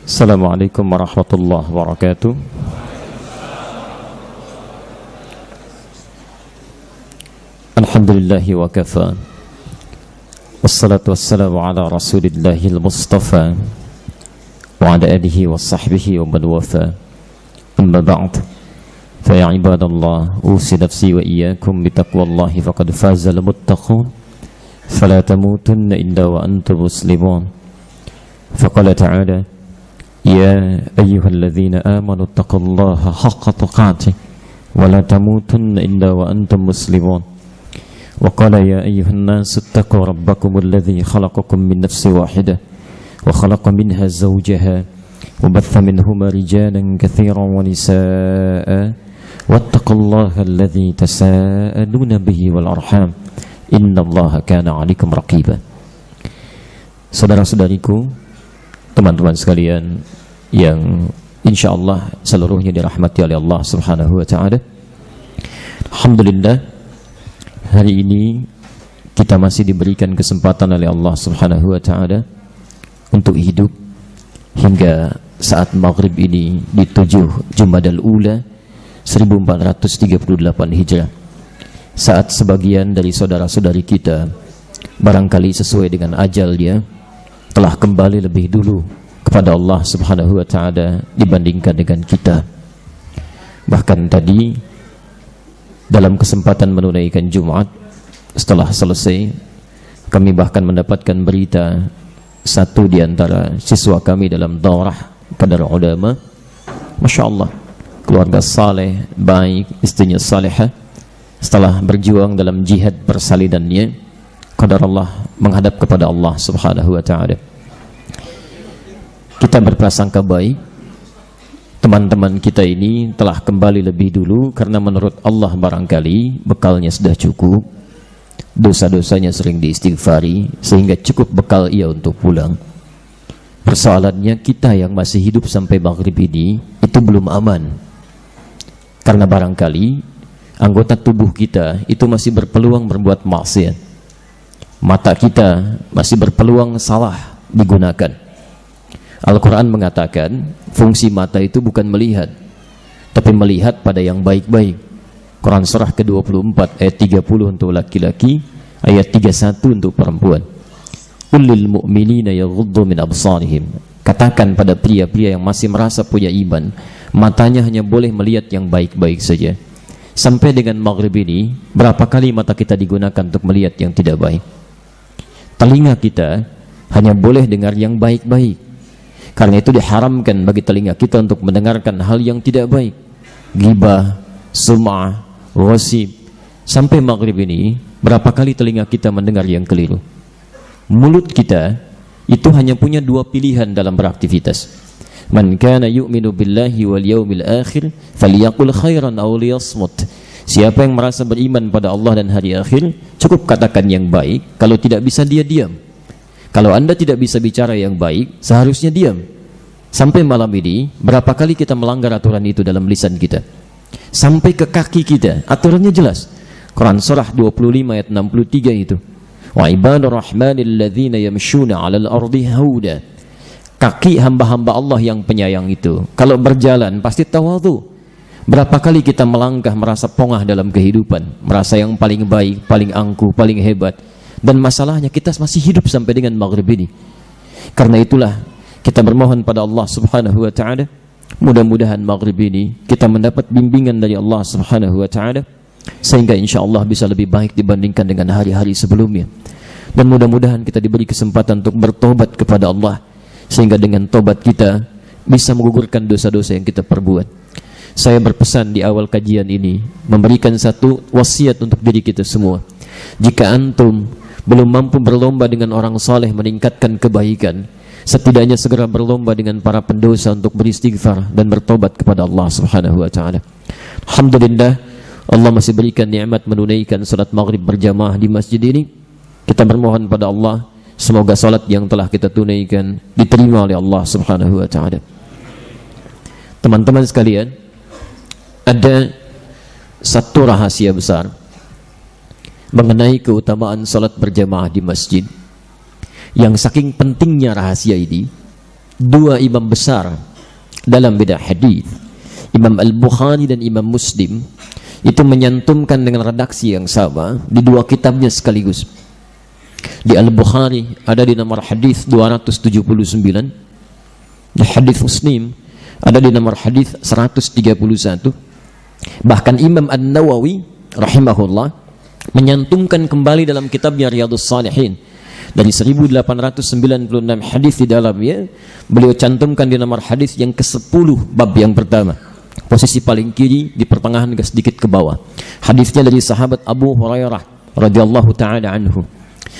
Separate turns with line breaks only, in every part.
Assalamualaikum warahmatullahi wabarakatuh. Alhamdulillahi wa kafa. Wassalatu wassalamu ala rasulillahil mustafa wa ala alihi wa sahbihi wa man wafa. Amma ba'd. Fa ya ibadallah, usi nafsi wa iyyakum bitaqwallahi faqad fazal muttaqun. Fala tamutunna illa wa antum muslimun. Faqala ta'ala: Ya ayyuhalladzina amanu taqullaha haqqa tuqatih wa la tamutunna illa wa antum muslimun. Wa qala ya ayyuhan nasu ittaqu rabbakumul ladzi khalaqakum min nafsin wahidah wa khalaqa minha zawjaha wa batha minhuma rijalan katsiran wa nisaa'a wattaqullaha alladzi tasaaluna bihi wal arham innallaha kana 'alaikum raqiba. Saudara-saudariku, teman-teman sekalian yang insyaallah seluruhnya dirahmati oleh Allah Subhanahu wa ta'ala. Alhamdulillah, hari ini kita masih diberikan kesempatan oleh Allah Subhanahu wa ta'ala untuk hidup hingga saat maghrib ini di 7 Jumadal Ula 1438 Hijrah. Saat sebagian dari saudara-saudari kita barangkali sesuai dengan ajalnya telah kembali lebih dulu kepada Allah Subhanahu wa ta'ala dibandingkan dengan kita. Bahkan tadi dalam kesempatan menunaikan Jumat, setelah selesai kami bahkan mendapatkan berita satu di antara siswa kami dalam daurah Qadar Ulama, Masya Allah, keluarga saleh, baik, istrinya salihah, setelah berjuang dalam jihad persalidannya, qadar Allah menghadap kepada Allah Subhanahu wa ta'ala. Kita berprasangka baik, teman-teman kita ini telah kembali lebih dulu karena menurut Allah barangkali bekalnya sudah cukup, dosa-dosanya sering diistighfari sehingga cukup bekal ia untuk pulang. Persoalannya kita yang masih hidup sampai maghrib ini itu belum aman, karena barangkali anggota tubuh kita itu masih berpeluang berbuat maksiat. Mata kita masih berpeluang salah digunakan. Al-Quran mengatakan fungsi mata itu bukan melihat, tapi melihat pada yang baik-baik. Quran surah ke-24 ayat 30 untuk laki-laki, ayat 31 untuk perempuan. Ulil mu'minina yaghuddu min absarihim. Katakan pada pria-pria yang masih merasa punya iman, matanya hanya boleh melihat yang baik-baik saja. Sampai dengan maghrib ini, berapa kali mata kita digunakan untuk melihat yang tidak baik? Telinga kita hanya boleh dengar yang baik-baik. Karena itu diharamkan bagi telinga kita untuk mendengarkan hal yang tidak baik, ghibah, sum'ah, ghosib. Sampai maghrib ini, berapa kali telinga kita mendengar yang keliru? Mulut kita itu hanya punya dua pilihan dalam beraktivitas. Man kana yu'minu billahi wal yawmil akhir falyaqul khairan aw liyasmut. Siapa yang merasa beriman pada Allah dan hari akhir, cukup katakan yang baik. Kalau tidak bisa, dia diam. Kalau Anda tidak bisa bicara yang baik, seharusnya diam. Sampai malam ini, berapa kali kita melanggar aturan itu dalam lisan kita? Sampai ke kaki kita, aturannya jelas. Quran surah 25 ayat 63 itu. Wa ibadur rahmanil ladzina yamshuna 'alal ardi hauda. Kaki hamba-hamba Allah yang penyayang itu, kalau berjalan pasti tawadhu. Berapa kali kita melangkah merasa pongah dalam kehidupan, merasa yang paling baik, paling angkuh, paling hebat. Dan masalahnya kita masih hidup sampai dengan maghrib ini. Karena itulah kita bermohon pada Allah Subhanahu wa ta'ala, mudah-mudahan maghrib ini kita mendapat bimbingan dari Allah Subhanahu wa ta'ala, sehingga insya Allah bisa lebih baik dibandingkan dengan hari-hari sebelumnya. Dan mudah-mudahan kita diberi kesempatan untuk bertobat kepada Allah, sehingga dengan tobat kita bisa menggugurkan dosa-dosa yang kita perbuat. Saya berpesan di awal kajian ini, memberikan satu wasiat untuk diri kita semua. Jika antum belum mampu berlomba dengan orang saleh meningkatkan kebaikan, setidaknya segera berlomba dengan para pendosa untuk beristighfar dan bertobat kepada Allah Subhanahu wa ta'ala. Alhamdulillah, Allah masih berikan nikmat menunaikan salat maghrib berjamaah di masjid ini. Kita bermohon pada Allah, semoga salat yang telah kita tunaikan diterima oleh Allah Subhanahu wa ta'ala. Teman-teman sekalian, ada satu rahasia besar mengenai keutamaan salat berjamaah di masjid, yang saking pentingnya rahasia ini, dua imam besar dalam bidang hadis, Imam Al-Bukhari dan Imam Muslim, itu menyantumkan dengan redaksi yang sama di dua kitabnya sekaligus. Di Al-Bukhari ada di nomor hadis 279, di hadis Muslim ada di nomor hadis 131. Bahkan Imam An-Nawawi rahimahullah menyantumkan kembali dalam kitabnya Riyadhus Shalihin dari 1896 hadis di dalamnya, beliau cantumkan di nomor hadis yang ke-10 bab yang pertama, posisi paling kiri di pertengahan sedikit ke bawah. Hadisnya dari sahabat Abu Hurairah radhiyallahu taala anhu.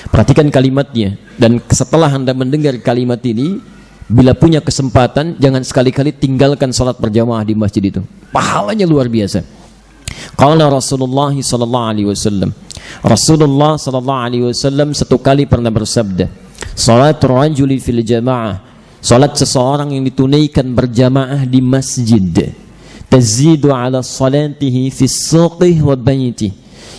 Perhatikan kalimatnya, dan setelah Anda mendengar kalimat ini, bila punya kesempatan jangan sekali-kali tinggalkan salat berjamaah di masjid itu. Pahalanya luar biasa. Qala Rasulullah sallallahu alaihi wasallam. Rasulullah sallallahu alaihi wasallam satu kali pernah bersabda, "Salatul rajuli fil jamaah." Salat seseorang yang ditunaikan berjamaah di masjid, tazidu ala salatihi fi suqih wa baiti.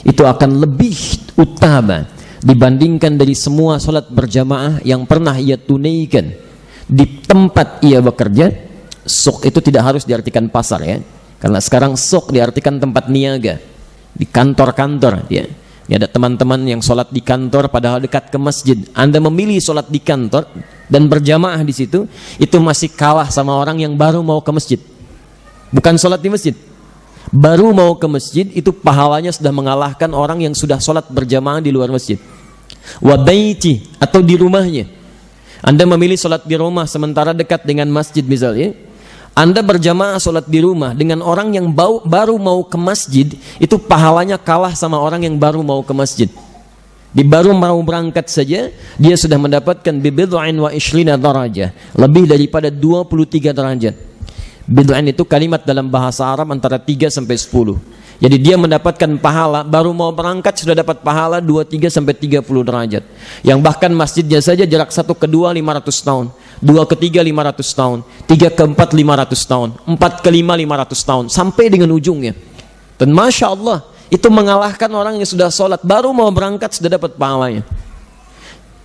Itu akan lebih utama dibandingkan dari semua salat berjamaah yang pernah ia tunaikan di tempat ia bekerja. Suq itu tidak harus diartikan pasar ya. Karena sekarang suq diartikan tempat niaga, di kantor-kantor ya. Ini ada teman-teman yang sholat di kantor padahal dekat ke masjid. Anda memilih sholat di kantor dan berjamaah di situ, itu masih kalah sama orang yang baru mau ke masjid. Bukan sholat di masjid, baru mau ke masjid, itu pahalanya sudah mengalahkan orang yang sudah sholat berjamaah di luar masjid. Wa baiti, atau di rumahnya. Anda memilih sholat di rumah sementara dekat dengan masjid misalnya. Anda berjamaah sholat di rumah dengan orang yang baru mau ke masjid, itu pahalanya kalah sama orang yang baru mau ke masjid. Di baru mau berangkat saja, dia sudah mendapatkan bibid'in wa ishrina darajah, lebih daripada 23 derajat. Bid'in itu kalimat dalam bahasa Arab antara 3 sampai 10. Jadi dia mendapatkan pahala, baru mau berangkat sudah dapat pahala 23 sampai 30 derajat. Yang bahkan masjidnya saja jarak 1 ke 2 500 tahun, 2 ke 3 500 tahun, 3 ke 4 500 tahun, 4 ke 5 500 tahun, sampai dengan ujungnya. Dan Masya Allah, itu mengalahkan orang yang sudah sholat, baru mau berangkat sudah dapat pahalanya.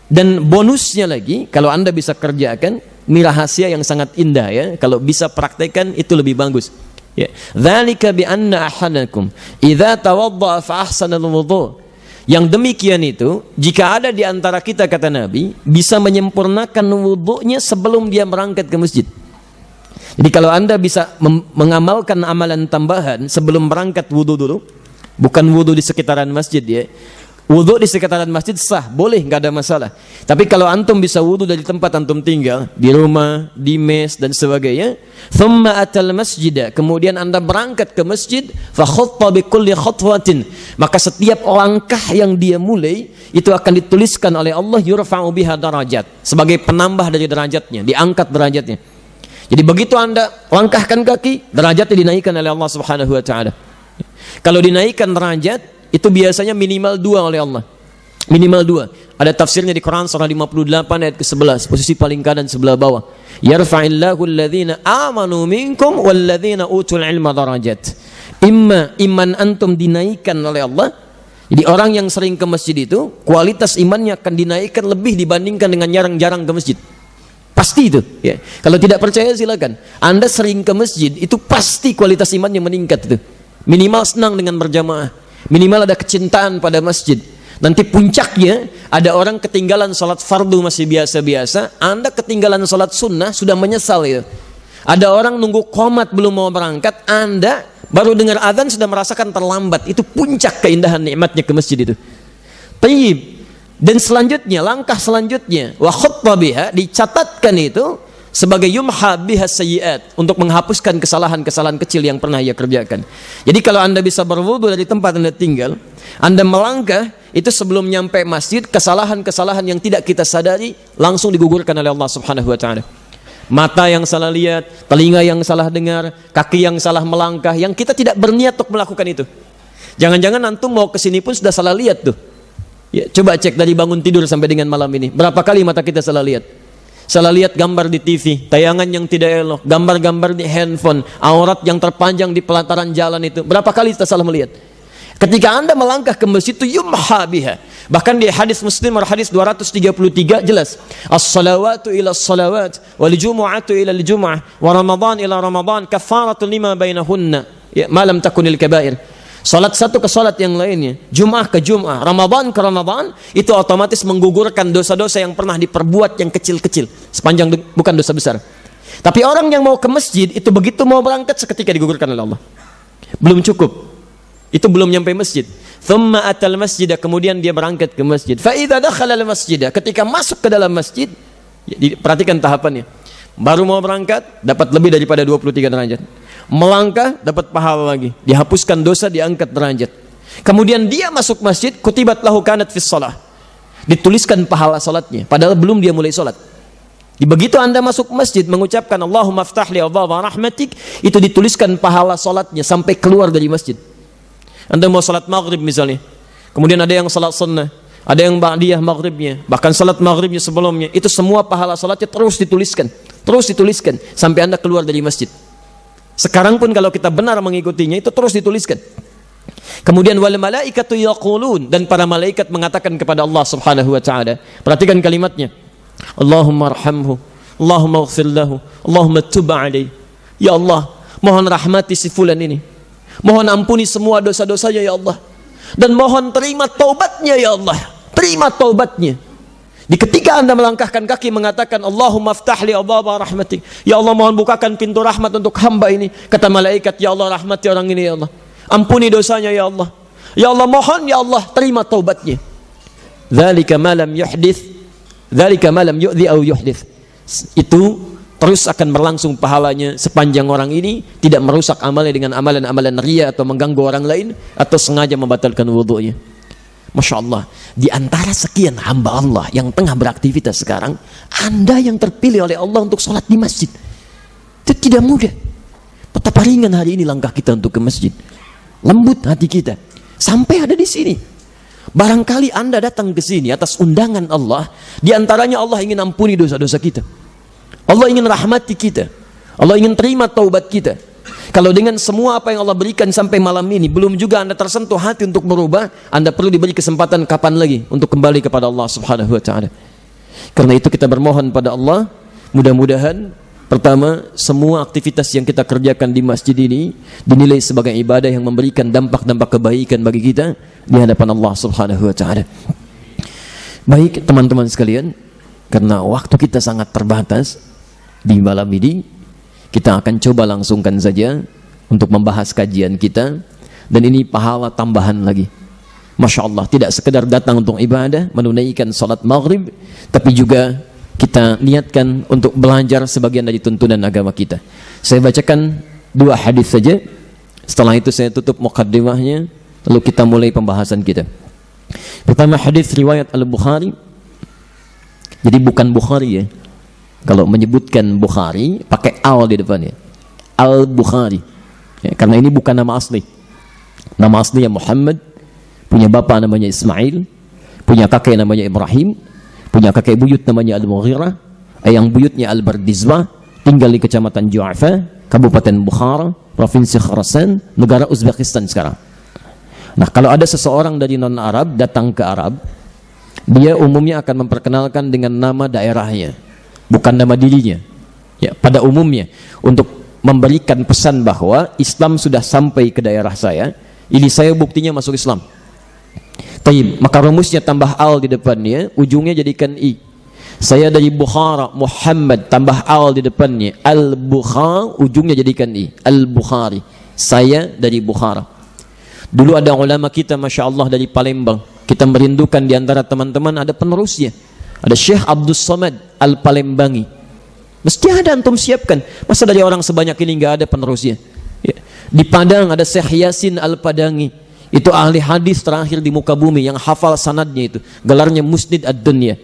Dan bonusnya lagi, kalau Anda bisa kerjakan, ini rahasia yang sangat indah ya, kalau bisa praktekkan itu lebih bagus. Ya, dzalika bi anna ahadakum idza tawaddaa fa ahsana al-wudhu. Yang demikian itu, jika ada di antara kita, kata Nabi, bisa menyempurnakan wudhunya sebelum dia berangkat ke masjid. Jadi kalau Anda bisa mengamalkan amalan tambahan sebelum berangkat, wudhu dulu, bukan wudhu di sekitaran masjid ya. Wudhu di sekitaran masjid sah, boleh, nggak ada masalah. Tapi kalau antum bisa wudhu dari tempat antum tinggal, di rumah, di mes dan sebagainya, thumma atal masjid, kemudian Anda berangkat ke masjid, fa khutta bi kulli khatwatin, maka setiap langkah yang dia mulai itu akan dituliskan oleh Allah yurfa'u biha darajat, sebagai penambah dari derajatnya, diangkat derajatnya. Jadi begitu Anda langkahkan kaki, derajatnya dinaikkan oleh Allah Subhanahu wa taala. Kalau dinaikkan derajat itu biasanya minimal 2 oleh Allah. Minimal 2. Ada tafsirnya di Quran surah 58 ayat ke-11, posisi paling kanan sebelah bawah. Yarfa'illahu alladhina amanu minkum walladhina utul ilma darajat. Iman antum dinaikkan oleh Allah. Jadi orang yang sering ke masjid itu, kualitas imannya akan dinaikkan lebih dibandingkan dengan jarang-jarang ke masjid. Pasti itu ya. Kalau tidak percaya silakan. Anda sering ke masjid, itu pasti kualitas imannya meningkat itu. Minimal senang dengan berjamaah. Minimal ada kecintaan pada masjid. Nanti puncaknya ada orang ketinggalan sholat fardu masih biasa-biasa, Anda ketinggalan sholat sunnah sudah menyesal ya. Ada orang nunggu qomat belum mau berangkat, Anda baru dengar azan sudah merasakan terlambat. Itu puncak keindahan nikmatnya ke masjid itu. Tayyib. Dan selanjutnya, langkah selanjutnya, wa khutta biha, dicatatkan itu sebagai yumha biha sayyiat, untuk menghapuskan kesalahan-kesalahan kecil yang pernah ia kerjakan. Jadi kalau Anda bisa berwudu dari tempat Anda tinggal, Anda melangkah, itu sebelum nyampe masjid, kesalahan-kesalahan yang tidak kita sadari langsung digugurkan oleh Allah Subhanahu wa taala. Mata yang salah lihat, telinga yang salah dengar, kaki yang salah melangkah, yang kita tidak berniat untuk melakukan itu. Jangan-jangan antum mau ke sini pun sudah salah lihat tuh. Ya, coba cek dari bangun tidur sampai dengan malam ini, berapa kali mata kita salah lihat? Salah lihat gambar di TV, tayangan yang tidak elok, gambar-gambar di handphone, aurat yang terpanjang di pelataran jalan itu. Berapa kali kita salah melihat? Ketika Anda melangkah ke masjid itu yumha biha. Bahkan di hadis Muslim hadis 233 jelas, as-salawatu ila as-salawat wal jumu'atu ila al-jumu'ah wa ramadan ila ramadan kafaratun lima bainahunna ya ma lam takunil kaba'ir. Salat satu ke salat yang lainnya, Jumat ke Jumat, Ramadan ke Ramadan, itu otomatis menggugurkan dosa-dosa yang pernah diperbuat yang kecil-kecil, sepanjang bukan dosa besar. Tapi orang yang mau ke masjid itu begitu mau berangkat seketika digugurkan oleh Allah. Belum cukup. Itu belum nyampe masjid. Thumma atal masjid, kemudian dia berangkat ke masjid. Fa idza dakhala al masjid, ketika masuk ke dalam masjid, ya, perhatikan tahapannya. Baru mau berangkat dapat lebih daripada 23 derajat. Melangkah dapat pahala lagi, dihapuskan dosa, diangkat derajat. Kemudian dia masuk masjid, kutibat lahu kanat fis shalah. Dituliskan pahala salatnya padahal belum dia mulai salat. Begitu Anda masuk masjid mengucapkan Allahumma aftah li abwaaba rahmatik, itu dituliskan pahala salatnya sampai keluar dari masjid. Anda mau salat maghrib misalnya, kemudian ada yang salat sunnah, ada yang ba'diyah maghribnya, bahkan salat maghribnya sebelumnya, itu semua pahala salatnya terus dituliskan sampai Anda keluar dari masjid. Sekarang pun kalau kita benar mengikutinya itu terus dituliskan. Kemudian wal malaikatu yaqulun, dan para malaikat mengatakan kepada Allah Subhanahu wa taala. Perhatikan kalimatnya. Allahumma arhamhu, Allahumma ighfir lahu, Allahumma tub alaihi. Ya Allah, mohon rahmati si fulan ini. Mohon ampuni semua dosa-dosanya ya Allah. Dan mohon terima taubatnya ya Allah. Terima taubatnya. Di ketika Anda melangkahkan kaki mengatakan Allahumma aftah li abwaaba rahmatik. Ya Allah, mohon bukakan pintu rahmat untuk hamba ini. Kata malaikat, ya Allah, rahmati orang ini ya Allah. Ampuni dosanya ya Allah. Ya Allah, mohon ya Allah, terima taubatnya. Dzalika ma lam yuhdits, dzalika ma lam yu'dhi aw yuhdits. Itu terus akan berlangsung pahalanya sepanjang orang ini tidak merusak amalnya dengan amalan-amalan riya atau mengganggu orang lain atau sengaja membatalkan wudunya. Masya Allah, di antara sekian hamba Allah yang tengah beraktivitas sekarang, Anda yang terpilih oleh Allah untuk sholat di masjid. Itu tidak mudah. Betapa ringan hari ini langkah kita untuk ke masjid. Lembut hati kita sampai ada di sini. Barangkali Anda datang ke sini atas undangan Allah, di antaranya Allah ingin ampuni dosa-dosa kita. Allah ingin rahmati kita. Allah ingin terima taubat kita. Kalau dengan semua apa yang Allah berikan sampai malam ini belum juga Anda tersentuh hati untuk berubah, Anda perlu diberi kesempatan kapan lagi untuk kembali kepada Allah Subhanahu wa taala. Karena itu kita bermohon pada Allah, mudah-mudahan pertama semua aktivitas yang kita kerjakan di masjid ini dinilai sebagai ibadah yang memberikan dampak-dampak kebaikan bagi kita di hadapan Allah Subhanahu wa taala. Baik teman-teman sekalian, karena waktu kita sangat terbatas di malam ini, kita akan coba langsungkan saja untuk membahas kajian kita. Dan ini pahala tambahan lagi. Masya Allah, tidak sekedar datang untuk ibadah, menunaikan salat maghrib, tapi juga kita niatkan untuk belajar sebagian dari tuntunan agama kita. Saya bacakan 2 hadis saja, setelah itu saya tutup muqaddimahnya, lalu kita mulai pembahasan kita. Pertama, hadis riwayat Al-Bukhari. Jadi bukan Bukhari ya. Kalau menyebutkan Bukhari pakai al di depannya, Al-Bukhari ya, karena ini bukan nama asli. Nama aslinya Muhammad, punya bapak namanya Ismail, punya kakek namanya Ibrahim, punya kakek buyut namanya Al-Mughirah, yang buyutnya Al-Bardizbah, tinggal di kecamatan Ju'afa, Kabupaten Bukhara, Provinsi Khurasan, negara Uzbekistan sekarang. Nah, kalau ada seseorang dari non-Arab datang ke Arab, dia umumnya akan memperkenalkan dengan nama daerahnya, bukan nama dirinya. Ya, pada umumnya untuk memberikan pesan bahwa Islam sudah sampai ke daerah saya, ini saya buktinya masuk Islam. Taib, maka rumusnya tambah al di depannya, ujungnya jadikan i. Saya dari Bukhara, Muhammad, tambah al di depannya, Al-Bukhari, ujungnya jadikan i, Al-Bukhari. Saya dari Bukhara. Dulu ada ulama kita, Masya Allah, dari Palembang. Kita merindukan di antara teman-teman ada penerusnya. Ada Syekh Abdul Somad Al-Palembangi. Mesti ada, antum siapkan. Masa dari orang sebanyak ini nggak ada penerusnya? Ya. Di Padang ada Syekh Yasin Al-Padangi. Itu ahli hadis terakhir di muka bumi yang hafal sanadnya itu. Gelarnya Musnid Ad-Dunya.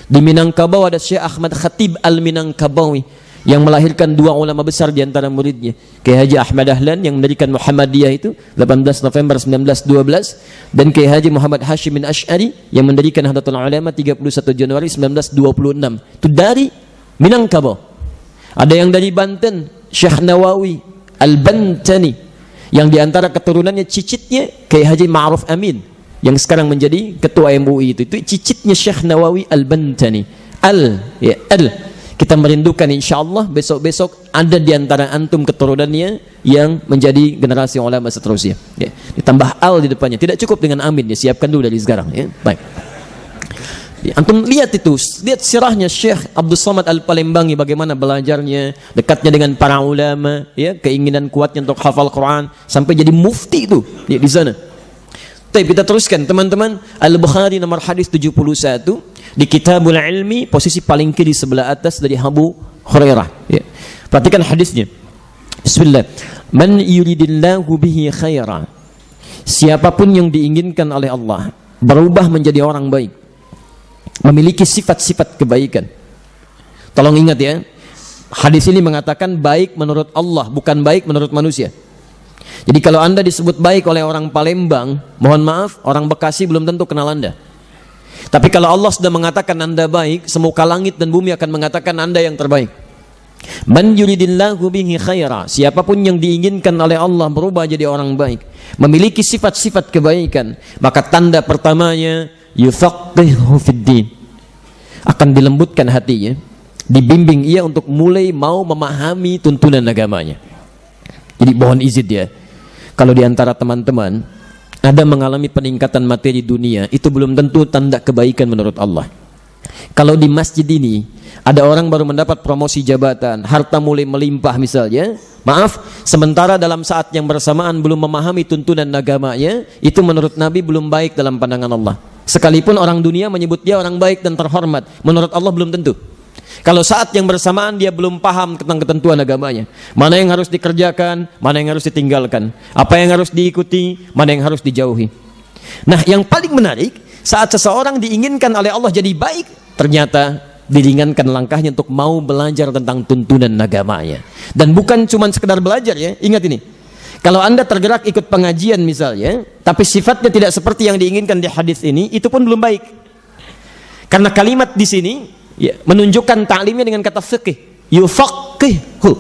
Di Minangkabau ada Syekh Ahmad Khatib Al-Minangkabawi yang melahirkan 2 ulama besar di antara muridnya. Kiai Haji Ahmad Dahlan yang mendirikan Muhammadiyah itu 18 November 1912, dan Kiai Haji Muhammad Hashim bin Asy'ari yang mendirikan Nahdlatul Ulama 31 Januari 1926. Itu dari Minangkabau. Ada yang dari Banten, Syekh Nawawi Al-Bantani Yang diantara keturunannya cicitnya Kiai Haji Ma'ruf Amin yang sekarang menjadi ketua MUI itu cicitnya Syekh Nawawi Al-Bantani. Kita merindukan insyaallah besok-besok ada diantara antum keturunannya yang menjadi generasi ulama seterusnya. Ya. Ditambah al di depannya. Tidak cukup dengan amin, ya, siapkan dulu dari sekarang. Ya. Baik. Ya, antum lihat itu, lihat sirahnya Syekh Abdul Somad Al-Palembangi, bagaimana belajarnya, dekatnya dengan para ulama, ya, keinginan kuatnya untuk hafal Quran sampai jadi mufti itu ya, di sana. Tapi kita teruskan teman-teman, Al-Bukhari nomor hadis 71 di Kitabul Ilmi, posisi paling kiri sebelah atas dari Abu Hurairah. Ya. Perhatikan hadisnya. Bismillah. Man yuridillahu bihi khaira. Siapapun yang diinginkan oleh Allah berubah menjadi orang baik, memiliki sifat-sifat kebaikan. Tolong ingat ya, hadis ini mengatakan baik menurut Allah, bukan baik menurut manusia. Jadi kalau anda disebut baik oleh orang Palembang, mohon maaf, orang Bekasi belum tentu kenal anda. Tapi kalau Allah sudah mengatakan anda baik, semuka langit dan bumi akan mengatakan anda yang terbaik. Man yuridillahu bihi khaira. Siapapun yang diinginkan oleh Allah berubah jadi orang baik, memiliki sifat-sifat kebaikan, maka tanda pertamanya yufaqihu fiddin, akan dilembutkan hatinya, dibimbing ia untuk mulai mau memahami tuntunan agamanya. Jadi mohon izin ya, kalau diantara teman-teman ada mengalami peningkatan materi dunia, itu belum tentu tanda kebaikan menurut Allah. Kalau di masjid ini ada orang baru mendapat promosi jabatan, harta mulai melimpah misalnya, maaf, sementara dalam saat yang bersamaan belum memahami tuntunan agamanya, itu menurut Nabi belum baik dalam pandangan Allah. Sekalipun orang dunia menyebut dia orang baik dan terhormat, menurut Allah belum tentu. Kalau saat yang bersamaan dia belum paham tentang ketentuan agamanya, mana yang harus dikerjakan, mana yang harus ditinggalkan, apa yang harus diikuti, mana yang harus dijauhi. Nah, yang paling menarik, saat seseorang diinginkan oleh Allah jadi baik, ternyata diringankan langkahnya untuk mau belajar tentang tuntunan agamanya. Dan bukan cuma sekedar belajar ya, ingat ini. Kalau anda tergerak ikut pengajian misalnya, tapi sifatnya tidak seperti yang diinginkan di hadis ini, itu pun belum baik. Karena kalimat di sini ya, menunjukkan ta'limnya dengan kata fiqih, yufaqihu,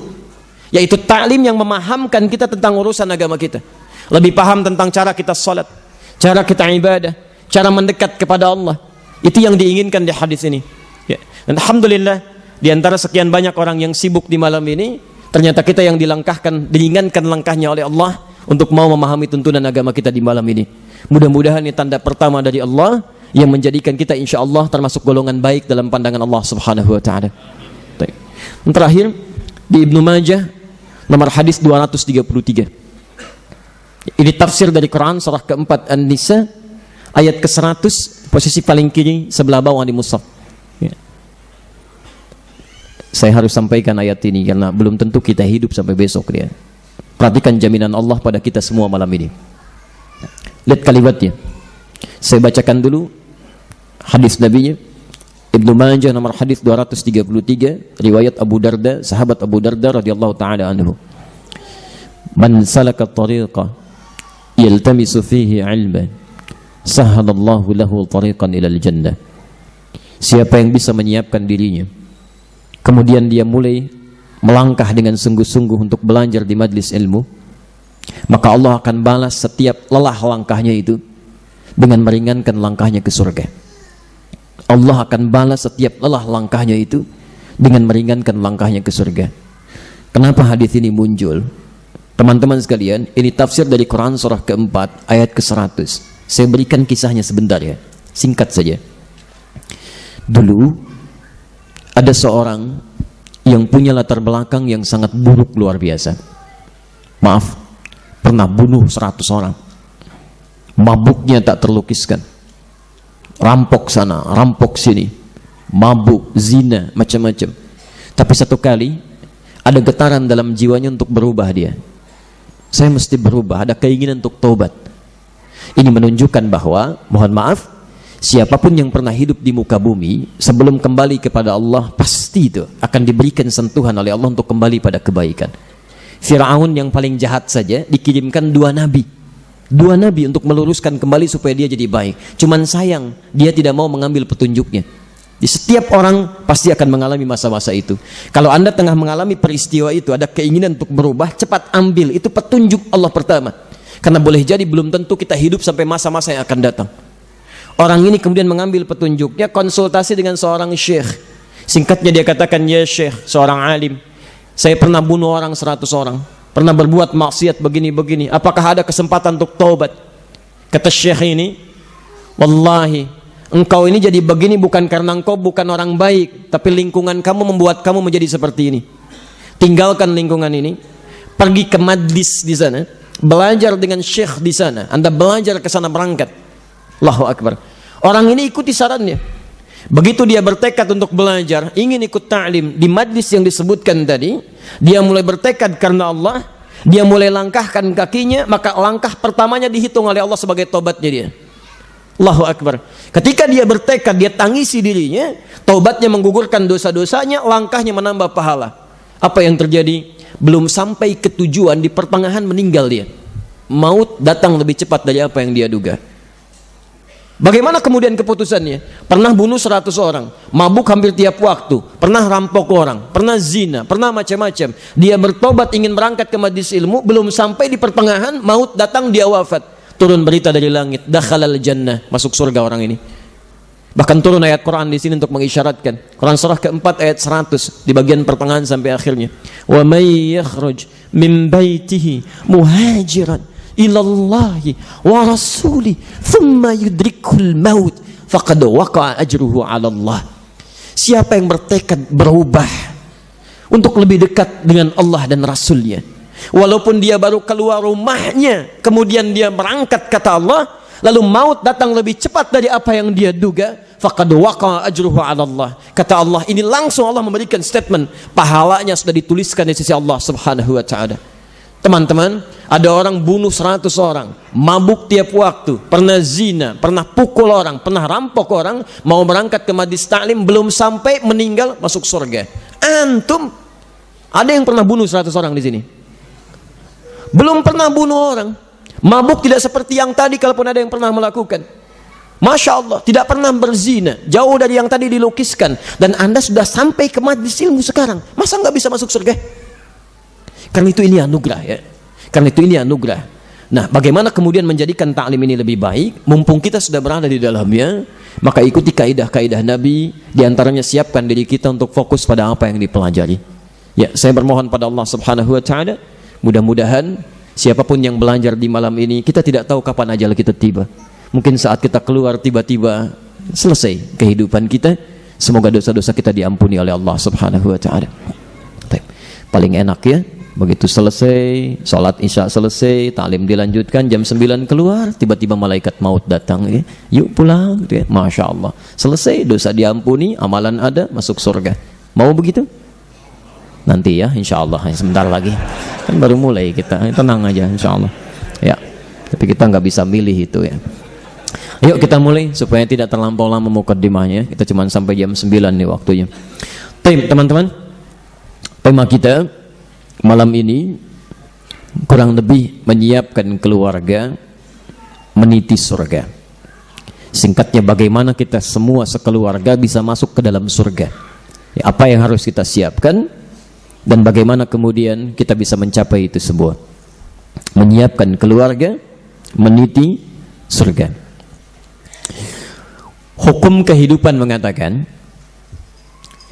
yaitu ta'lim yang memahamkan kita tentang urusan agama kita, lebih paham tentang cara kita salat, cara kita ibadah, cara mendekat kepada Allah. Itu yang diinginkan di hadis ini ya. Dan alhamdulillah di antara sekian banyak orang yang sibuk di malam ini, ternyata kita yang diringankan langkahnya oleh Allah untuk mau memahami tuntunan agama kita di malam ini. Mudah-mudahan ini tanda pertama dari Allah yang menjadikan kita insya Allah termasuk golongan baik dalam pandangan Allah subhanahu wa ta'ala. Yang terakhir di Ibnu Majah nomor hadis 233. Ini tafsir dari Quran surah keempat An-Nisa ayat ke-100, posisi paling kiri sebelah bawah di mushaf ya. Saya harus sampaikan ayat ini karena belum tentu kita hidup sampai besok dia. Perhatikan jaminan Allah pada kita semua malam ini. Lihat kalimatnya. Saya bacakan dulu hadis nabinya. Ibnu Majah nomor hadis 233, riwayat Abu Darda, sahabat Abu Darda radhiyallahu taala anhu. Man salaka tariqa yaltamisu fihi ilman, sahhalallahu lahu tariqan ilal jannah. Siapa yang bisa menyiapkan dirinya, kemudian dia mulai melangkah dengan sungguh-sungguh untuk belajar di majlis ilmu, maka Allah akan balas setiap lelah langkahnya itu dengan meringankan langkahnya ke surga. Allah akan balas setiap lelah langkahnya itu dengan meringankan langkahnya ke surga. Kenapa hadis ini muncul? Teman-teman sekalian, ini tafsir dari Quran surah keempat ayat ke-100. Saya berikan kisahnya sebentar ya, singkat saja. Dulu ada seorang yang punya latar belakang yang sangat buruk luar biasa. Maaf, pernah bunuh 100 orang. Mabuknya tak terlukiskan. Rampok sana, rampok sini, mabuk, zina, macam-macam. Tapi satu kali ada getaran dalam jiwanya untuk berubah dia. Saya mesti berubah, ada keinginan untuk taubat. Ini menunjukkan bahwa, mohon maaf, siapapun yang pernah hidup di muka bumi sebelum kembali kepada Allah, pasti itu akan diberikan sentuhan oleh Allah untuk kembali pada kebaikan. Fir'aun yang paling jahat saja dikirimkan 2 nabi untuk meluruskan kembali supaya dia jadi baik. Cuman sayang dia tidak mau mengambil petunjuknya.
Di setiap orang pasti akan mengalami masa-masa itu. Kalau Anda tengah mengalami peristiwa itu, ada keinginan untuk berubah, cepat ambil. Itu petunjuk Allah pertama. Karena boleh jadi belum tentu kita hidup sampai masa-masa yang akan datang. Orang ini kemudian mengambil petunjuknya, konsultasi dengan seorang syekh. Singkatnya dia katakan, ya syekh, seorang alim, saya pernah bunuh orang 100 orang, pernah berbuat maksiat begini-begini, apakah ada kesempatan untuk taubat? Kata syekh ini, wallahi, engkau ini jadi begini bukan karena engkau bukan orang baik, tapi lingkungan kamu membuat kamu menjadi seperti ini. Tinggalkan lingkungan ini, pergi ke majlis di sana, belajar dengan syekh di sana. Anda belajar ke sana, berangkat. Allahu Akbar. Orang ini ikuti sarannya. Begitu dia bertekad untuk belajar, ingin ikut ta'lim di majlis yang disebutkan tadi, dia mulai bertekad karena Allah, dia mulai langkahkan kakinya, maka langkah pertamanya dihitung oleh Allah sebagai tobatnya dia. Allahu Akbar. Ketika dia bertekad, dia tangisi dirinya, taubatnya menggugurkan dosa-dosanya, langkahnya menambah pahala. Apa yang terjadi? Belum sampai ke tujuan, di pertengahan meninggal dia. Maut datang lebih cepat dari apa yang dia duga. Bagaimana kemudian keputusannya? Pernah bunuh 100 orang, mabuk hampir tiap waktu, pernah rampok orang, pernah zina, pernah macam-macam. Dia bertobat ingin berangkat ke majlis ilmu, belum sampai di pertengahan, maut datang, dia wafat. Turun berita dari langit, dakhalal jannah, masuk surga orang ini. Bahkan turun ayat Quran di sini untuk mengisyaratkan. Quran surah keempat ayat 100 di bagian pertengahan sampai akhirnya. Wa may yakhruj min baitihi muhajiran ilallahi wa rasuli thumma yudrikul maut faqad waqa'a ajruhu 'ala Allah. Siapa yang bertekad berubah untuk lebih dekat dengan Allah dan Rasulnya, walaupun dia baru keluar rumahnya, kemudian dia berangkat kata Allah, lalu maut datang lebih cepat dari apa yang dia duga, faqad waqa'a ajruhu 'ala Allah. Kata Allah, ini langsung Allah memberikan statement, pahalanya sudah dituliskan di sisi Allah Subhanahu wa taala. Teman-teman, ada orang bunuh 100 orang, mabuk tiap waktu, pernah zina, pernah pukul orang, pernah rampok orang, mau berangkat ke majlis ta'lim, belum sampai meninggal masuk surga. Antum ada yang pernah bunuh 100 orang di sini? Belum pernah bunuh orang, mabuk tidak seperti yang tadi, kalaupun ada yang pernah melakukan. Masya Allah, tidak pernah berzina, jauh dari yang tadi dilukiskan, dan Anda sudah sampai ke majlis ilmu sekarang. Masa nggak bisa masuk surga? Karena itu ini anugerah ya. Karena itu ini anugerah. Nah, bagaimana kemudian menjadikan ta'lim ini lebih baik? Mumpung kita sudah berada di dalamnya, maka ikuti kaidah-kaidah Nabi. Di antaranya siapkan diri kita untuk fokus pada apa yang dipelajari. Ya, saya bermohon pada Allah Subhanahu wa taala, mudah-mudahan siapapun yang belajar di malam ini, kita tidak tahu kapan ajal kita tiba. Mungkin saat kita keluar tiba-tiba selesai kehidupan kita. Semoga dosa-dosa kita diampuni oleh Allah Subhanahu wa taala. Paling enak ya, begitu selesai sholat isya, selesai ta'lim dilanjutkan, jam 9 keluar, tiba-tiba malaikat maut datang ya. Yuk pulang gitu ya. Masya Allah, selesai, dosa diampuni, amalan ada, masuk surga. Mau begitu? Nanti ya, insya Allah, sebentar lagi, kan baru mulai kita, tenang aja insya Allah ya. Tapi kita nggak bisa milih itu ya. Yuk kita mulai supaya tidak terlampau lama mukaddimahnya. Kita cuma sampai jam 9 nih waktunya. Teman-teman, tema kita malam ini kurang lebih menyiapkan keluarga meniti surga. Singkatnya, bagaimana kita semua sekeluarga bisa masuk ke dalam surga ya, apa yang harus kita siapkan dan bagaimana kemudian kita bisa mencapai itu semua. Menyiapkan keluarga meniti surga. Hukum kehidupan mengatakan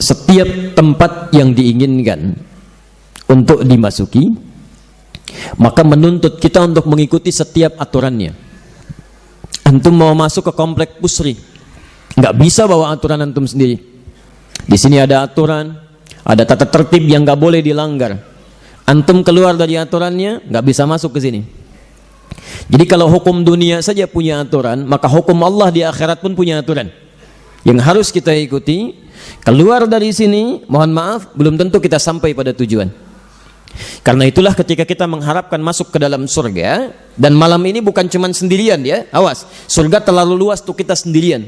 setiap tempat yang diinginkan untuk dimasuki, maka menuntut kita untuk mengikuti setiap aturannya. Antum mau masuk ke komplek pusri, nggak bisa bawa aturan antum sendiri. Di sini ada aturan, ada tata tertib yang nggak boleh dilanggar. Antum keluar dari aturannya, nggak bisa masuk ke sini. Jadi kalau hukum dunia saja punya aturan, maka hukum Allah di akhirat pun punya aturan yang harus kita ikuti. Keluar dari sini, mohon maaf, belum tentu kita sampai pada tujuan. Karena itulah ketika kita mengharapkan masuk ke dalam surga, dan malam ini bukan cuma sendirian ya, awas, surga terlalu luas untuk kita sendirian.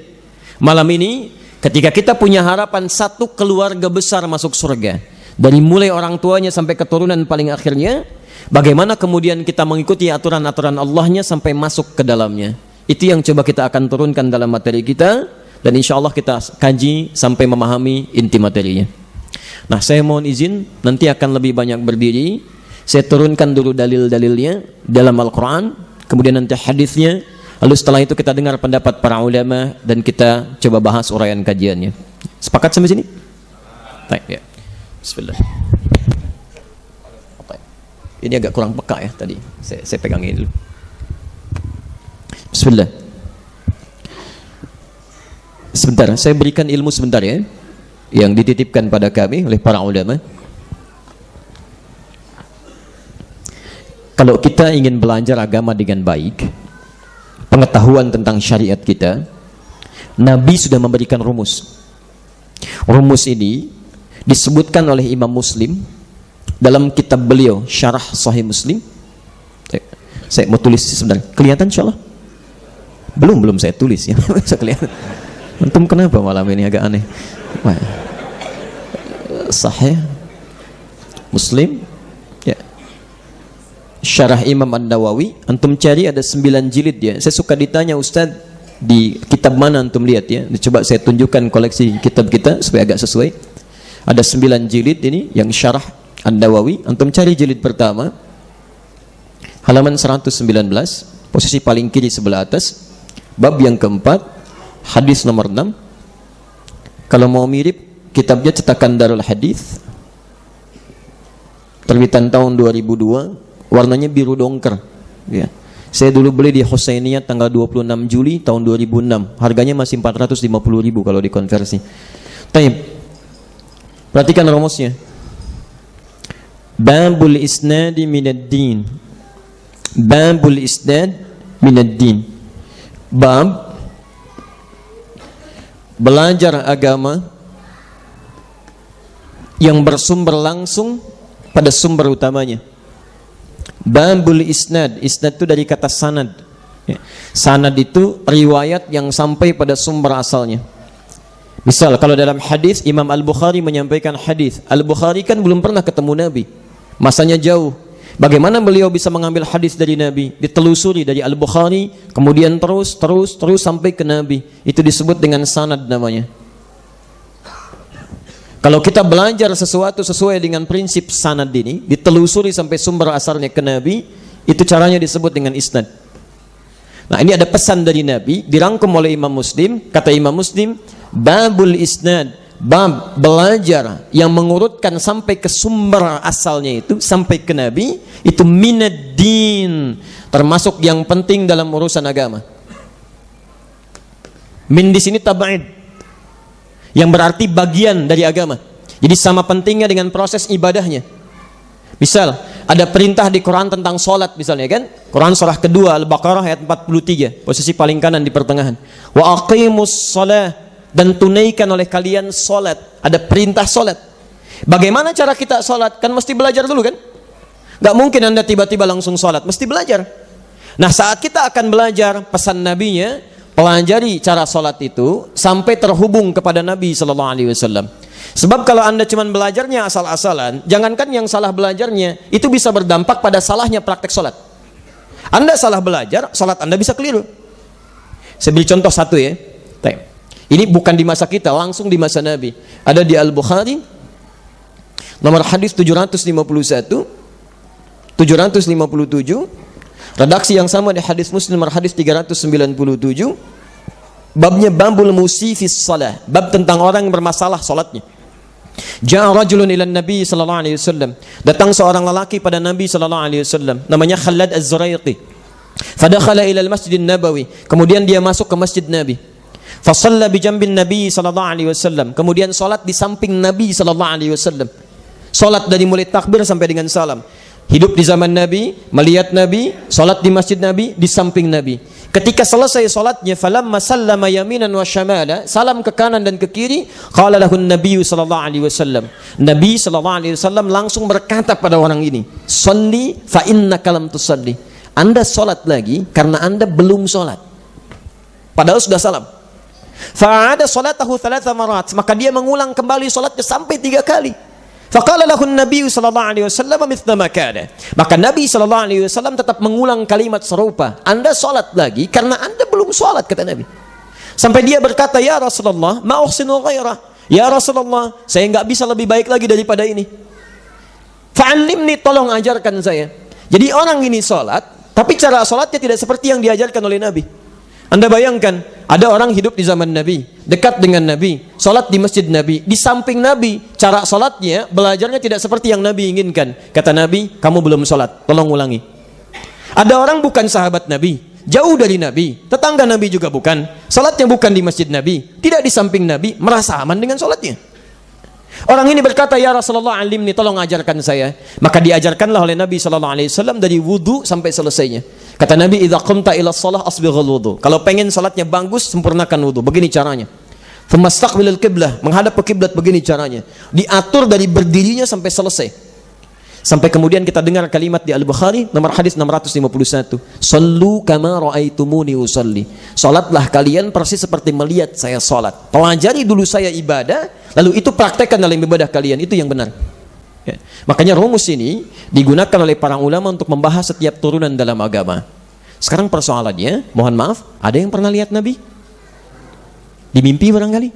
Malam ini ketika kita punya harapan satu keluarga besar masuk surga, dari mulai orang tuanya sampai keturunan paling akhirnya, bagaimana kemudian kita mengikuti aturan-aturan Allahnya sampai masuk ke dalamnya. Itu yang coba kita akan turunkan dalam materi kita dan insya Allah kita kaji sampai memahami inti materinya. Nah, saya mohon izin, nanti akan lebih banyak berdiri. Saya turunkan dulu dalil-dalilnya dalam Al-Quran, kemudian nanti hadisnya, lalu setelah itu kita dengar pendapat para ulama dan kita coba bahas uraian kajiannya. Sepakat sampai sini? Baik, ya. Bismillah. Ini agak kurang peka ya tadi. Saya pegang ini dulu. Bismillah. Sebentar, saya berikan ilmu sebentar ya, yang dititipkan pada kami oleh para ulama. Kalau kita ingin belajar agama dengan baik, pengetahuan tentang syariat kita, Nabi sudah memberikan rumus. Rumus ini disebutkan oleh Imam Muslim dalam kitab beliau Syarah Sahih Muslim. Saya mau tulis sebentar. Kelihatan insyaallah? Belum saya tulis ya. Bisa kelihatan. Antum kenapa malam ini agak aneh? Sahih Muslim ya. Syarah Imam An-Nawawi, antum cari ada 9 jilid ya. Saya suka ditanya, Ustaz, di kitab mana antum lihat ya? Coba saya tunjukkan koleksi kitab kita supaya agak sesuai. Ada 9 jilid ini yang Syarah An-Nawawi. Antum cari jilid pertama, halaman 119, posisi paling kiri sebelah atas, bab yang keempat, hadis nomor 6. Kalau mau mirip, kitabnya cetakan Darul Hadis, terbitan tahun 2002, warnanya biru dongker ya. Saya dulu beli di Husainiyah tanggal 26 Juli tahun 2006, harganya masih 450.000 kalau dikonversi. Taib, perhatikan rumusnya. Babul isnadi minad-din. Babul isnad minad-din. Bab belajar agama yang bersumber langsung pada sumber utamanya. Babul isnad. Isnad itu dari kata sanad ya. Sanad itu riwayat yang sampai pada sumber asalnya. Misal kalau dalam hadis, Imam Al-Bukhari menyampaikan hadis. Al-Bukhari kan belum pernah ketemu Nabi, masanya jauh. Bagaimana beliau bisa mengambil hadis dari Nabi? Ditelusuri dari Al-Bukhari, kemudian terus sampai ke Nabi. Itu disebut dengan sanad namanya. Kalau kita belajar sesuatu sesuai dengan prinsip sanad ini, ditelusuri sampai sumber asalnya ke Nabi, itu caranya disebut dengan isnad. Nah, ini ada pesan dari Nabi, dirangkum oleh Imam Muslim. Kata Imam Muslim, babul isnad, bab belajar yang mengurutkan sampai ke sumber asalnya itu, sampai ke Nabi, itu minad-din, termasuk yang penting dalam urusan agama. Min di sini tabaid, yang berarti bagian dari agama. Jadi sama pentingnya dengan proses ibadahnya. Misal ada perintah di Quran tentang solat misalnya kan, Quran surah kedua Al-Baqarah ayat 43, posisi paling kanan di pertengahan. Wa aqimus shalah, dan tunaikan oleh kalian solat. Ada perintah solat. Bagaimana cara kita solat? Kan mesti belajar dulu kan? Gak mungkin anda tiba-tiba langsung solat, mesti belajar. Nah, saat kita akan belajar, pesan nabinya, pelajari cara solat itu sampai terhubung kepada Nabi Sallallahu Alaihi Wasallam. Sebab kalau anda cuma belajarnya asal-asalan, jangankan yang salah belajarnya, itu bisa berdampak pada salahnya praktek solat. Anda salah belajar, solat anda bisa keliru. Saya beri contoh satu ya. Ini bukan di masa kita, langsung di masa Nabi. Ada di Al-Bukhari, nomor hadis 751, 757. Redaksi yang sama di hadis Muslim nomor hadis 397. Babnya babul musifis salah, bab tentang orang yang bermasalah salatnya. Ja'a rajulun ila Nabi sallallahu alaihi wasallam. Datang seorang lelaki pada Nabi sallallahu alaihi wasallam, namanya Khalad Az-Zuraiqi. Fadakhala ila al-Masjid Nabawi. Kemudian dia masuk ke Masjid Nabi. Fa shalla bi jambin Nabi sallallahu alaihi wasallam. Kemudian salat di samping Nabi sallallahu alaihi wasallam. Salat dari mulai takbir sampai dengan salam. Hidup di zaman Nabi, melihat Nabi, salat di masjid Nabi, di samping Nabi. Ketika selesai salatnya, falamma sallama yaminan wa syamala, salam ke kanan dan ke kiri, qala lahu an-nabiy sallallahu alaihi wasallam. Nabi sallallahu alaihi wasallam langsung berkata pada orang ini, "Shalli fa innaka lam tusalli." Anda salat lagi karena Anda belum salat. Padahal sudah salam. Fa'ada salatahu 3 marat, maka dia mengulang kembali salatnya sampai 3 kali. Faqala lahu an-nabiy sallallahu alaihi wasallam mithla ma kana. Maka Nabi sallallahu alaihi wasallam tetap mengulang kalimat serupa. Anda salat lagi karena Anda belum salat, kata Nabi. Sampai dia berkata, ya Rasulullah, ma uhsinu ghairah. Ya Rasulullah, saya nggak bisa lebih baik lagi daripada ini. Fa'allimni, tolong ajarkan saya. Jadi orang ini sholat, tapi cara sholatnya tidak seperti yang diajarkan oleh Nabi. Anda bayangkan, ada orang hidup di zaman Nabi, dekat dengan Nabi, sholat di masjid Nabi, di samping Nabi, cara sholatnya, belajarnya tidak seperti yang Nabi inginkan. Kata Nabi, kamu belum sholat, tolong ulangi. Ada orang bukan sahabat Nabi, jauh dari Nabi, tetangga Nabi juga bukan, sholatnya bukan di masjid Nabi, tidak di samping Nabi, merasa aman dengan sholatnya. Orang ini berkata, ya Rasulullah, alimni, tolong ajarkan saya. Maka diajarkanlah oleh Nabi SAW dari wudu sampai selesainya. Kata Nabi, idza qumta ila shalah asbighul wudu. Kalau pengen salatnya bagus, sempurnakan wudu. Begini caranya. Famastaqbilil qiblah, menghadap ke kiblat, begini caranya. Diatur dari berdirinya sampai selesai. Sampai kemudian kita dengar kalimat di Al-Bukhari nomor hadis 651. Sallu kama ra'aitumuni usalli. Salatlah kalian persis seperti melihat saya salat. Pelajari dulu saya ibadah, lalu itu praktekkan dalam ibadah kalian, itu yang benar. Ya. Makanya rumus ini digunakan oleh para ulama untuk membahas setiap turunan dalam agama. Sekarang persoalannya, mohon maaf, ada yang pernah lihat Nabi? Di mimpi barangkali?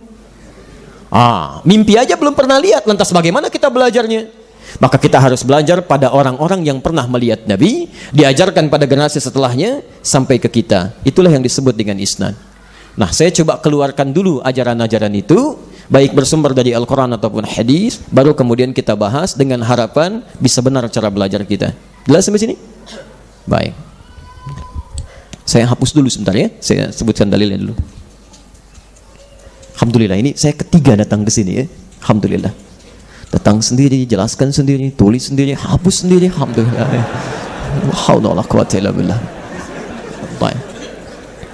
Mimpi aja belum pernah lihat, lantas bagaimana kita belajarnya? Maka kita harus belajar pada orang-orang yang pernah melihat Nabi, diajarkan pada generasi setelahnya, sampai ke kita. Itulah yang disebut dengan isnad. Nah, saya coba keluarkan dulu ajaran-ajaran itu, baik bersumber dari Al-Quran ataupun hadis, baru kemudian kita bahas dengan harapan bisa benar cara belajar kita. Jelas sampai sini? Baik. Saya hapus dulu sebentar ya, saya sebutkan dalilnya dulu. Alhamdulillah, ini saya ketiga datang ke sini ya. Alhamdulillah. Datang sendiri, jelaskan sendiri, tulis sendiri, hapus sendiri. Alhamdulillah. Haula wala quwwata illa billah. Baik.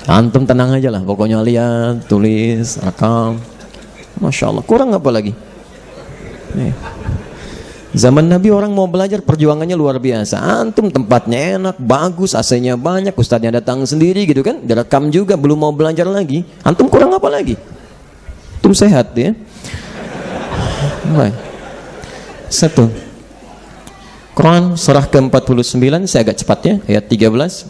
Antum tenang aja lah, pokoknya lihat, tulis, rekam. Masya Allah, kurang apa lagi? Nih. Zaman Nabi orang mau belajar, perjuangannya luar biasa. Antum tempatnya enak, bagus, AC-nya banyak, ustadznya datang sendiri gitu kan, direkam juga, belum mau belajar lagi. Antum kurang apa lagi? Antum sehat ya. Baik. Satu, Quran surah ke-49, saya agak cepat ya, ayat 13.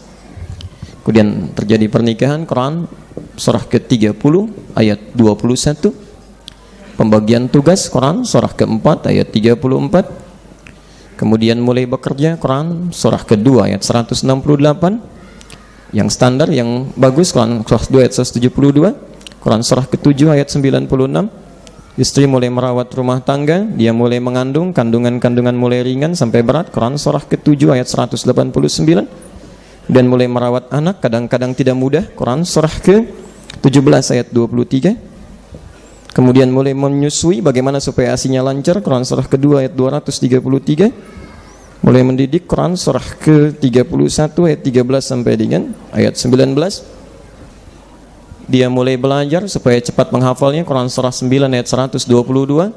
Kemudian terjadi pernikahan, Quran surah ke-30 ayat 21. Pembagian tugas, Quran surah ke-4 ayat 34. Kemudian mulai bekerja, Quran surah ke-2 ayat 168. Yang standar, yang bagus, Quran surah 2 ayat 172. Quran surah ke-7 ayat 96. Istri mulai merawat rumah tangga, dia mulai mengandung, kandungan-kandungan mulai ringan sampai berat, Quran surah ke-7 ayat 189. Dan mulai merawat anak, kadang-kadang tidak mudah, Quran surah ke-17 ayat 23. Kemudian mulai menyusui, bagaimana supaya asinya lancar, Quran surah ke-2 ayat 233. Mulai mendidik, Quran surah ke-31 ayat 13 sampai dengan ayat 19. Dia mulai belajar supaya cepat menghafalnya, Quran surah 9 ayat 122.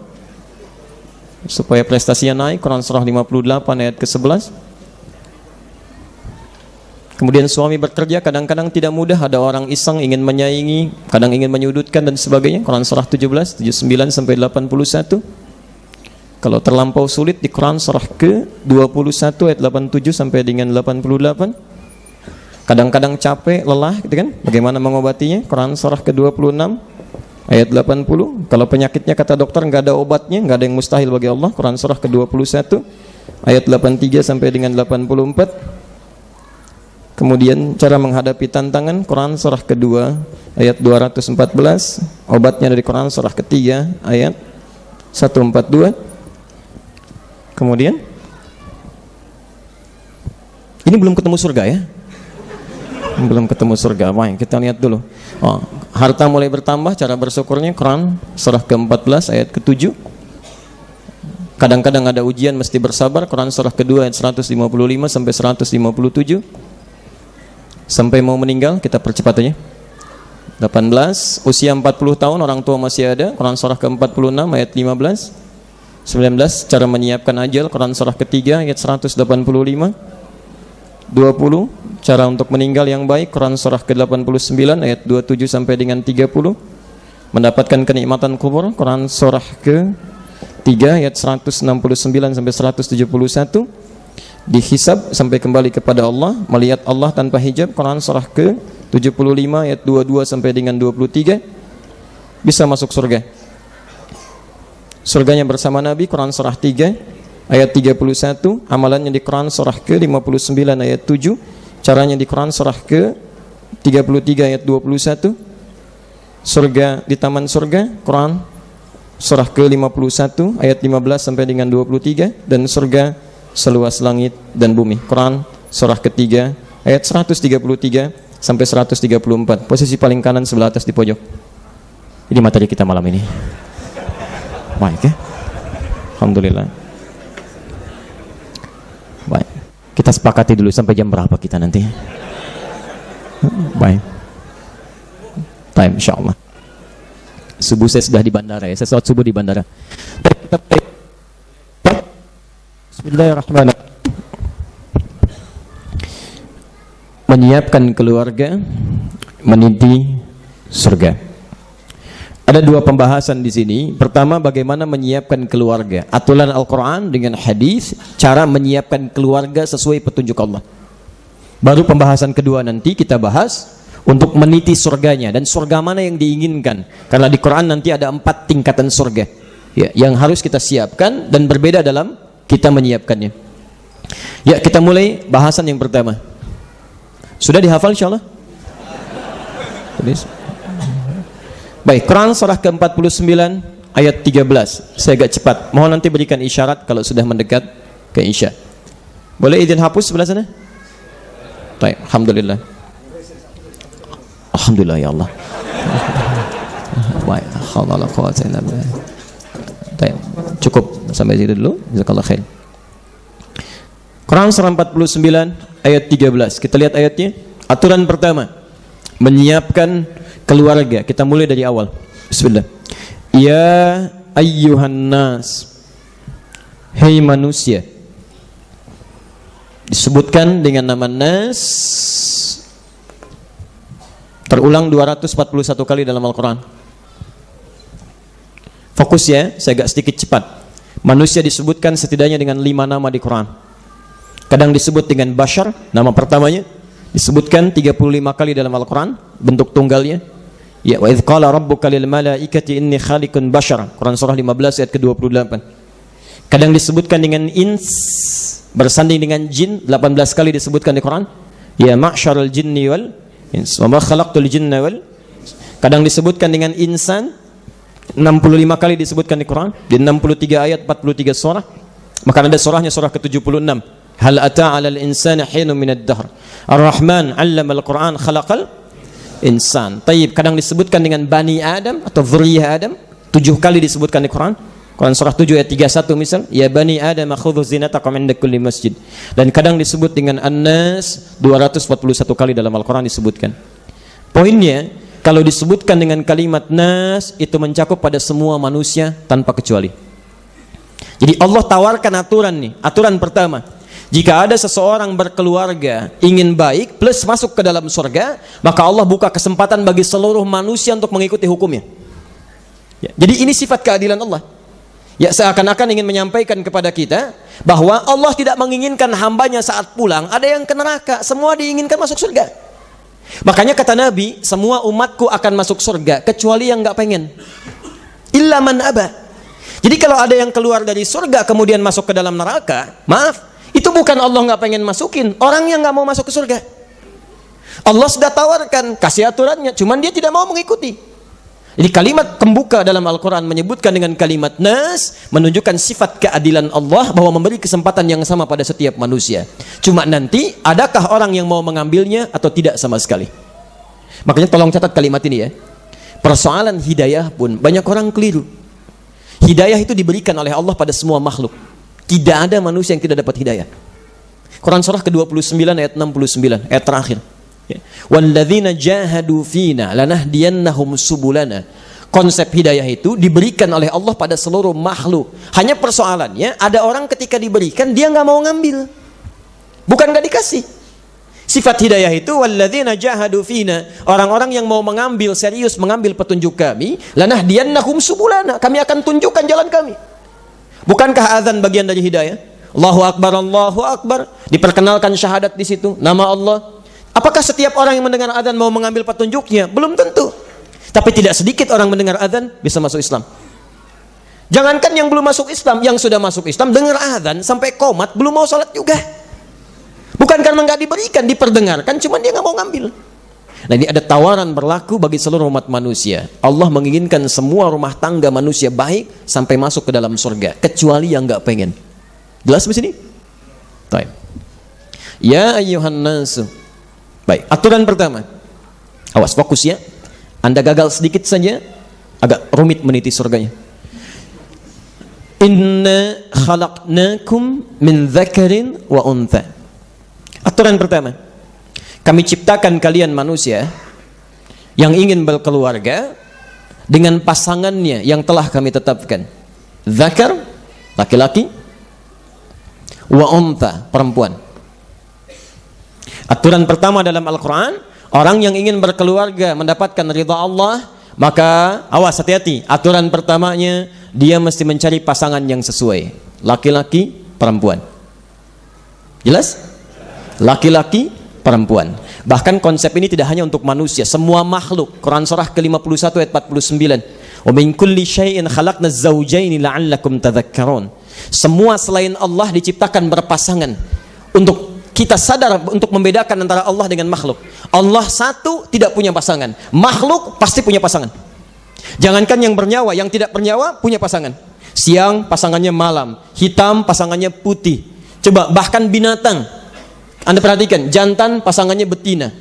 Supaya prestasinya naik, Quran surah 58 ayat ke-11. Kemudian suami bekerja, kadang-kadang tidak mudah, ada orang iseng ingin menyaingi, kadang ingin menyudutkan dan sebagainya, Quran surah 17 79 sampai 81. Kalau terlampau sulit, di Quran surah ke-21 ayat 87 sampai dengan 88. Kadang-kadang capek, lelah gitu kan, bagaimana mengobatinya, Quran surah ke-26 ayat 80. Kalau penyakitnya kata dokter nggak ada obatnya, nggak ada yang mustahil bagi Allah, Quran surah ke-21 ayat 83 sampai dengan 84. Kemudian cara menghadapi tantangan, Quran surah kedua ayat 214. Obatnya dari Quran surah ketiga ayat 142. Kemudian ini belum ketemu surga ya, belum ketemu surga. Baik, kita lihat dulu. Harta mulai bertambah, cara bersyukurnya, Quran surah ke-14 ayat ke-7. Kadang-kadang ada ujian, mesti bersabar, Quran surah kedua ayat 155 sampai 157. Sampai mau meninggal, kita percepat aja. 18, usia 40 tahun, orang tua masih ada, Quran surah ke-46 ayat 15. 19, cara menyiapkan ajal, Quran surah ketiga ayat 185. 20, cara untuk meninggal yang baik, Quran surah ke-89 ayat 27 sampai dengan 30. Mendapatkan kenikmatan kubur, Quran surah ke-3 ayat 169 sampai 171. dihisab sampai kembali kepada Allah, melihat Allah tanpa hijab. Quran surah ke-75 ayat 22 sampai dengan 23, bisa masuk surga. Surganya bersama Nabi, Quran surah 3 ayat 31, amalannya di Quran surah ke-59 ayat 7, caranya di Quran surah ke-33 ayat 21. Surga di taman surga, Quran surah ke-51 ayat 15 sampai dengan 23, dan surga seluas langit dan bumi, Quran surah ketiga ayat 133 sampai 134, posisi paling kanan sebelah atas di pojok. Ini materi kita malam ini. Baik ya, alhamdulillah. Baik, kita sepakati dulu sampai jam berapa kita nanti. Baik, time insyaallah. Subuh saya sudah di bandara ya, saya sholat subuh di bandara. Bismillahirrahmanirrahim. Menyiapkan keluarga meniti surga. Ada dua pembahasan di sini. Pertama, bagaimana menyiapkan keluarga. Aturan Al-Quran dengan hadis, cara menyiapkan keluarga sesuai petunjuk Allah. Baru pembahasan kedua nanti kita bahas untuk meniti surganya, dan surga mana yang diinginkan. Karena di Quran nanti ada 4 tingkatan surga ya, yang harus kita siapkan dan berbeda dalam kita menyiapkannya. Ya, kita mulai bahasan yang pertama. Sudah dihafal insyaallah? Baik, Quran surah ke-49 ayat 13. Saya agak cepat, mohon nanti berikan isyarat kalau sudah mendekat ke Isya. Boleh izin hapus sebelah sana? Baik, alhamdulillah. Alhamdulillah ya Allah. Baik, alhamdulillah, quwwata illa billah. Baik, cukup sampai situ dulu. Jazakallahu khair. Quran surah 49 ayat 13. Kita lihat ayatnya. Aturan pertama, menyiapkan keluarga. Kita mulai dari awal. Bismillah. Ya ayyuhan nas, hei manusia. Disebutkan dengan nama nas terulang 241 kali dalam Al-Quran. Fokus ya, saya agak sedikit cepat. Manusia disebutkan setidaknya dengan 5 nama di Quran. Kadang disebut dengan bashar, nama pertamanya disebutkan 35 kali dalam Al-Quran, bentuk tunggalnya. Ya, wa idz qala rabbuka lil malaikati inni khaliqun bashar, Quran surah 15 ayat ke-28. Kadang disebutkan dengan ins, bersanding dengan jin, 18 kali disebutkan di Quran. Ya ma'syarul jinni wal ins, wa ma khalaqtul jinna wal. Kadang disebutkan dengan insan, 65 kali disebutkan di Quran, di 63 ayat 43 surah. Maka ada surahnya surah ke-76. Hal ata 'alal insani hinun minad dahr. Ar-Rahman 'allamal Qur'an khalaqal insan. Tayyib, kadang disebutkan dengan Bani Adam atau dzurriyyah Adam, 7 kali disebutkan di Quran. Quran surah 7 ayat 31 misal, ya Bani Adam khudhu zinatakum 'inda kulli masjid. Dan kadang disebut dengan An-Nas, 241 kali dalam Al-Quran disebutkan. Poinnya, kalau disebutkan dengan kalimat nas, itu mencakup pada semua manusia tanpa kecuali. Jadi Allah tawarkan aturan nih. Aturan pertama, jika ada seseorang berkeluarga ingin baik plus masuk ke dalam surga, maka Allah buka kesempatan bagi seluruh manusia untuk mengikuti hukumnya ya. Jadi ini sifat keadilan Allah ya, seakan-akan ingin menyampaikan kepada kita bahwa Allah tidak menginginkan hambanya saat pulang ada yang ke neraka, semua diinginkan masuk surga. Makanya kata Nabi, semua umatku akan masuk surga kecuali yang gak pengen, illa man aba. Jadi kalau ada yang keluar dari surga kemudian masuk ke dalam neraka, maaf, itu bukan Allah gak pengen masukin, orang yang gak mau masuk ke surga. Allah sudah tawarkan, kasih aturannya, cuman dia tidak mau mengikuti. Jadi kalimat pembuka dalam Al-Quran menyebutkan dengan kalimat nas, menunjukkan sifat keadilan Allah bahwa memberi kesempatan yang sama pada setiap manusia. Cuma nanti adakah orang yang mau mengambilnya atau tidak sama sekali. Makanya tolong catat kalimat ini ya. Persoalan hidayah pun banyak orang keliru. Hidayah itu diberikan oleh Allah pada semua makhluk. Tidak ada manusia yang tidak dapat hidayah. Quran surah ke-29 ayat 69, ayat terakhir. Walladzina jahadu fina lanahdiyannahum subulana. Konsep hidayah itu diberikan oleh Allah pada seluruh makhluk. Hanya persoalannya ada orang ketika diberikan dia nggak mau ngambil, bukan nggak dikasih. Sifat hidayah itu walladzina jahadu fina, orang-orang yang mau mengambil serius, mengambil petunjuk kami, lanahdiyannahum subulana, kami akan tunjukkan jalan kami. Bukankah azan bagian dari hidayah? Allahu Akbar, Allahu Akbar, diperkenalkan syahadat di situ, nama Allah. Apakah setiap orang yang mendengar adzan mau mengambil petunjuknya? Belum tentu. Tapi tidak sedikit orang mendengar adzan bisa masuk Islam. Jangankan yang belum masuk Islam, yang sudah masuk Islam dengar adzan sampai komat belum mau salat juga. Bukan karena nggak diberikan, diperdengarkan, cuman dia nggak mau ngambil. Nah, ini ada tawaran berlaku bagi seluruh umat manusia. Allah menginginkan semua rumah tangga manusia baik sampai masuk ke dalam surga, kecuali yang nggak pengen. Jelas di sini? Baik. Ya ayyuhan nasu. Baik, aturan pertama. Awas, fokus ya. Anda gagal sedikit saja, agak rumit meniti surganya. Inna khalaqnakum min dzakarin wa untha. Aturan pertama. Kami ciptakan kalian manusia yang ingin berkeluarga dengan pasangannya yang telah kami tetapkan. Dzakar, laki-laki, wa untha, perempuan. Aturan pertama dalam Al-Quran, orang yang ingin berkeluarga mendapatkan ridha Allah, maka awas, hati-hati. Aturan pertamanya, dia mesti mencari pasangan yang sesuai. Laki-laki, perempuan. Jelas? Laki-laki, perempuan. Bahkan konsep ini tidak hanya untuk manusia, semua makhluk. Quran surah ke-51 ayat 49. Wa min kulli syai'in khalaqna az-zawjaini la'allakum tadhakkarun. Semua selain Allah diciptakan berpasangan untuk kita sadar, untuk membedakan antara Allah dengan makhluk. Allah satu, tidak punya pasangan. Makhluk pasti punya pasangan. Jangankan yang bernyawa, yang tidak bernyawa punya pasangan. Siang pasangannya malam, hitam pasangannya putih. Coba bahkan binatang, Anda perhatikan, jantan pasangannya betina,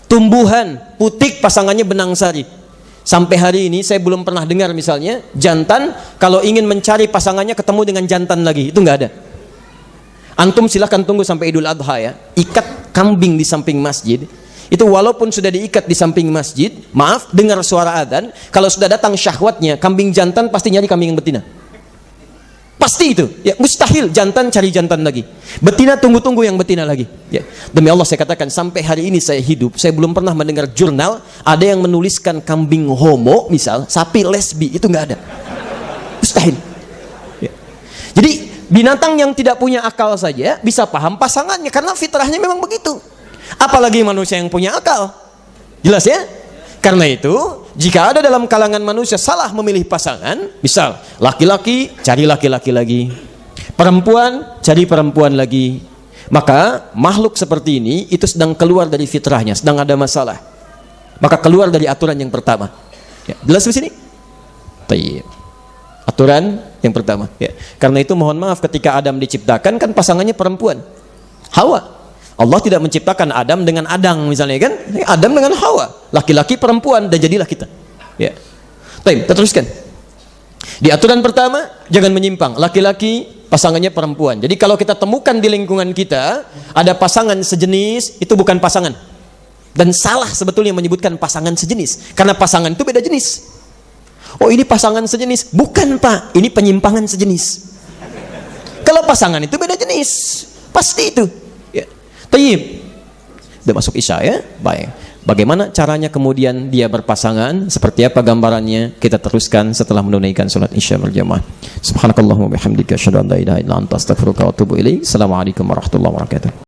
tumbuhan putik pasangannya benang sari. Sampai hari ini saya belum pernah dengar misalnya jantan kalau ingin mencari pasangannya ketemu dengan jantan lagi, itu nggak ada. Antum silahkan tunggu sampai Idul Adha ya, ikat kambing di samping masjid. Itu walaupun sudah diikat di samping masjid, maaf, dengar suara adzan, kalau sudah datang syahwatnya, kambing jantan pasti nyari kambing yang betina. Pasti itu, ya, mustahil jantan cari jantan lagi. Betina tunggu-tunggu yang betina lagi. Ya. Demi Allah saya katakan, sampai hari ini saya hidup, saya belum pernah mendengar jurnal ada yang menuliskan kambing homo, misal, sapi lesbi, itu nggak ada. Mustahil. Ya. Jadi binatang yang tidak punya akal saja bisa paham pasangannya karena fitrahnya memang begitu. Apalagi manusia yang punya akal. Jelas ya? Karena itu, jika ada dalam kalangan manusia salah memilih pasangan, misal laki-laki cari laki-laki lagi, perempuan cari perempuan lagi, maka makhluk seperti ini itu sedang keluar dari fitrahnya, sedang ada masalah. Maka keluar dari aturan yang pertama. Ya, jelas di sini? Tayyib. Aturan yang pertama. Ya. Karena itu mohon maaf ketika Adam diciptakan kan pasangannya perempuan, Hawa. Allah tidak menciptakan Adam dengan Adang misalnya kan, Adam dengan Hawa, laki-laki perempuan, dan jadilah kita. Ya. Baik, kita teruskan. Di aturan pertama jangan menyimpang, laki-laki pasangannya perempuan. Jadi kalau kita temukan di lingkungan kita ada pasangan sejenis, itu bukan pasangan. Dan salah sebetulnya menyebutkan pasangan sejenis, karena pasangan itu beda jenis. Oh ini pasangan sejenis, bukan Pak, ini penyimpangan sejenis. Kalau pasangan itu beda jenis, pasti itu. Ya. Tayyib. Sudah masuk Isya ya? Baik. Bagaimana caranya kemudian dia berpasangan? Seperti apa gambarannya? Kita teruskan setelah menunaikan salat Isya berjamaah. Subhanakallahumma bihamdika asyhadu an la ilaha illa anta astaghfiruka wa atubu ilaik. Assalamualaikum warahmatullahi wabarakatuh.